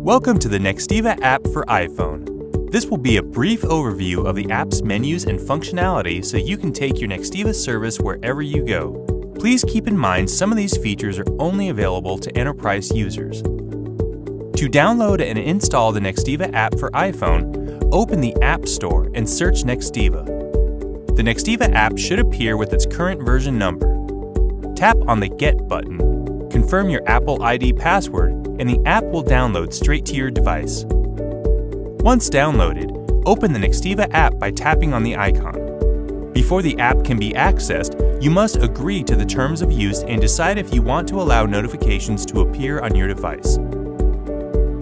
Welcome to the Nextiva app for iPhone. This will be a brief overview of the app's menus and functionality so you can take your Nextiva service wherever you go. Please keep in mind some of these features are only available to enterprise users. To download and install the Nextiva app for iPhone, open the App Store and search Nextiva. The Nextiva app should appear with its current version number. Tap on the Get button, confirm your Apple ID password, and the app will download straight to your device. Once downloaded, open the Nextiva app by tapping on the icon. Before the app can be accessed, you must agree to the terms of use and decide if you want to allow notifications to appear on your device.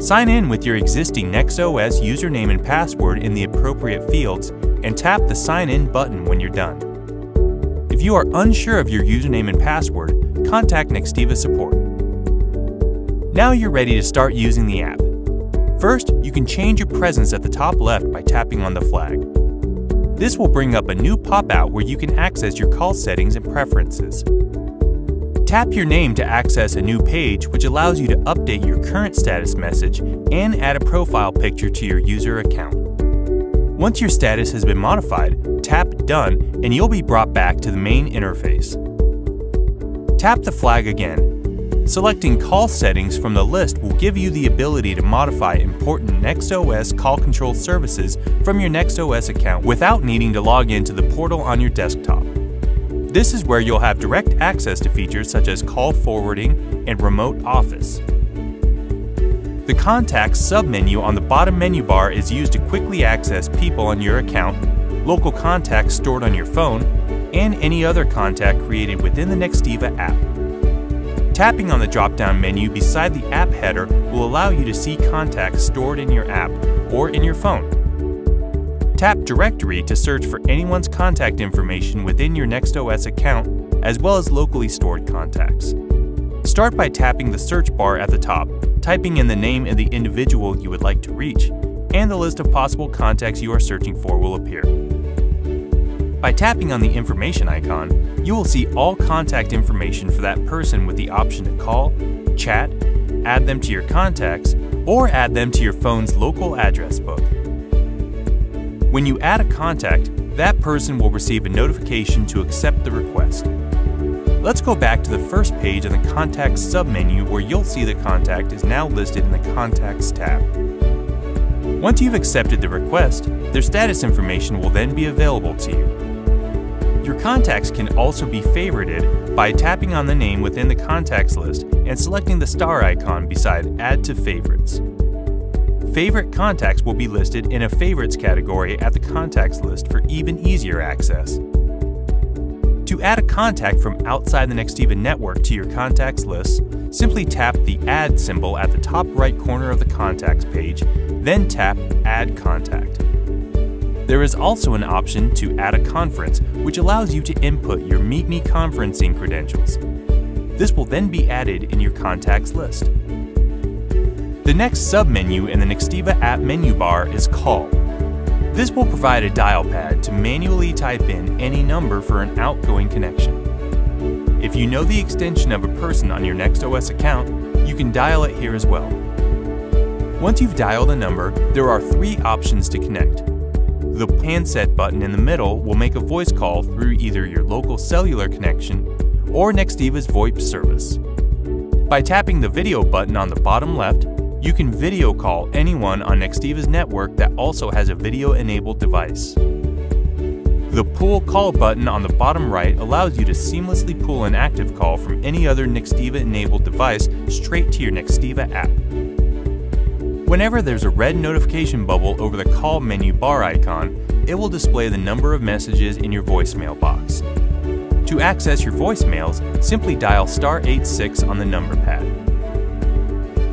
Sign in with your existing NextOS username and password in the appropriate fields and tap the Sign In button when you're done. If you are unsure of your username and password, contact Nextiva support. Now you're ready to start using the app. First, you can change your presence at the top left by tapping on the flag. This will bring up a new pop-out where you can access your call settings and preferences. Tap your name to access a new page, which allows you to update your current status message and add a profile picture to your user account. Once your status has been modified, tap Done and you'll be brought back to the main interface. Tap the flag again. Selecting Call Settings from the list will give you the ability to modify important NextOS call control services from your NextOS account without needing to log into the portal on your desktop. This is where you'll have direct access to features such as call forwarding and remote office. The Contacts submenu on the bottom menu bar is used to quickly access people on your account, local contacts stored on your phone, and any other contact created within the Nextiva app. Tapping on the drop-down menu beside the app header will allow you to see contacts stored in your app or in your phone. Tap Directory to search for anyone's contact information within your NextOS account, as well as locally stored contacts. Start by tapping the search bar at the top, typing in the name of the individual you would like to reach, and the list of possible contacts you are searching for will appear. By tapping on the information icon, you will see all contact information for that person with the option to call, chat, add them to your contacts, or add them to your phone's local address book. When you add a contact, that person will receive a notification to accept the request. Let's go back to the first page in the Contacts submenu where you'll see the contact is now listed in the Contacts tab. Once you've accepted the request, their status information will then be available to you. Your contacts can also be favorited by tapping on the name within the contacts list and selecting the star icon beside Add to Favorites. Favorite contacts will be listed in a Favorites category at the contacts list for even easier access. To add a contact from outside the Nextiva network to your contacts list, simply tap the Add symbol at the top right corner of the Contacts page, then tap Add Contact. There is also an option to add a conference, which allows you to input your Meet Me conferencing credentials. This will then be added in your contacts list. The next submenu in the Nextiva app menu bar is Call. This will provide a dial pad to manually type in any number for an outgoing connection. If you know the extension of a person on your NextOS account, you can dial it here as well. Once you've dialed a number, there are 3 options to connect. The handset button in the middle will make a voice call through either your local cellular connection or Nextiva's VoIP service. By tapping the video button on the bottom left, you can video call anyone on Nextiva's network that also has a video-enabled device. The Pull Call button on the bottom right allows you to seamlessly pull an active call from any other Nextiva-enabled device straight to your Nextiva app. Whenever there's a red notification bubble over the Call menu bar icon, it will display the number of messages in your voicemail box. To access your voicemails, simply dial *86 on the number pad.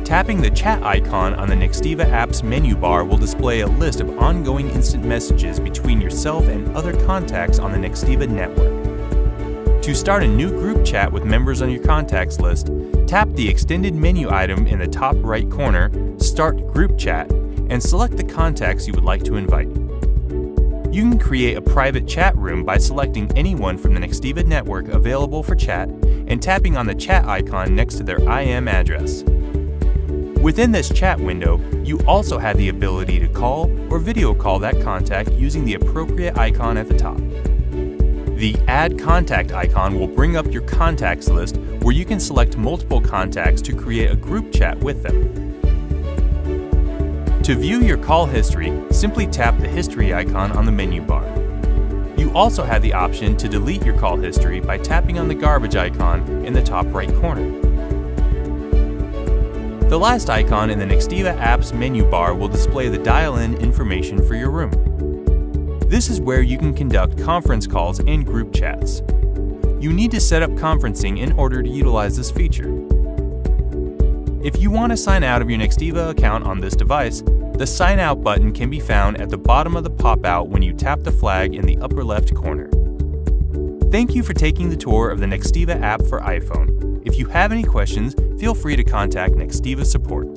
Tapping the chat icon on the Nextiva app's menu bar will display a list of ongoing instant messages between yourself and other contacts on the Nextiva network. To start a new group chat with members on your contacts list, tap the extended menu item in the top right corner, Start Group Chat, and select the contacts you would like to invite. You can create a private chat room by selecting anyone from the Nextiva network available for chat and tapping on the chat icon next to their IM address. Within this chat window, you also have the ability to call or video call that contact using the appropriate icon at the top. The Add Contact icon will bring up your contacts list where you can select multiple contacts to create a group chat with them. To view your call history, simply tap the History icon on the menu bar. You also have the option to delete your call history by tapping on the Garbage icon in the top right corner. The last icon in the Nextiva App's menu bar will display the dial-in information for your room. This is where you can conduct conference calls and group chats. You need to set up conferencing in order to utilize this feature. If you want to sign out of your Nextiva account on this device, the Sign Out button can be found at the bottom of the pop-out when you tap the flag in the upper left corner. Thank you for taking the tour of the Nextiva app for iPhone. If you have any questions, feel free to contact Nextiva support.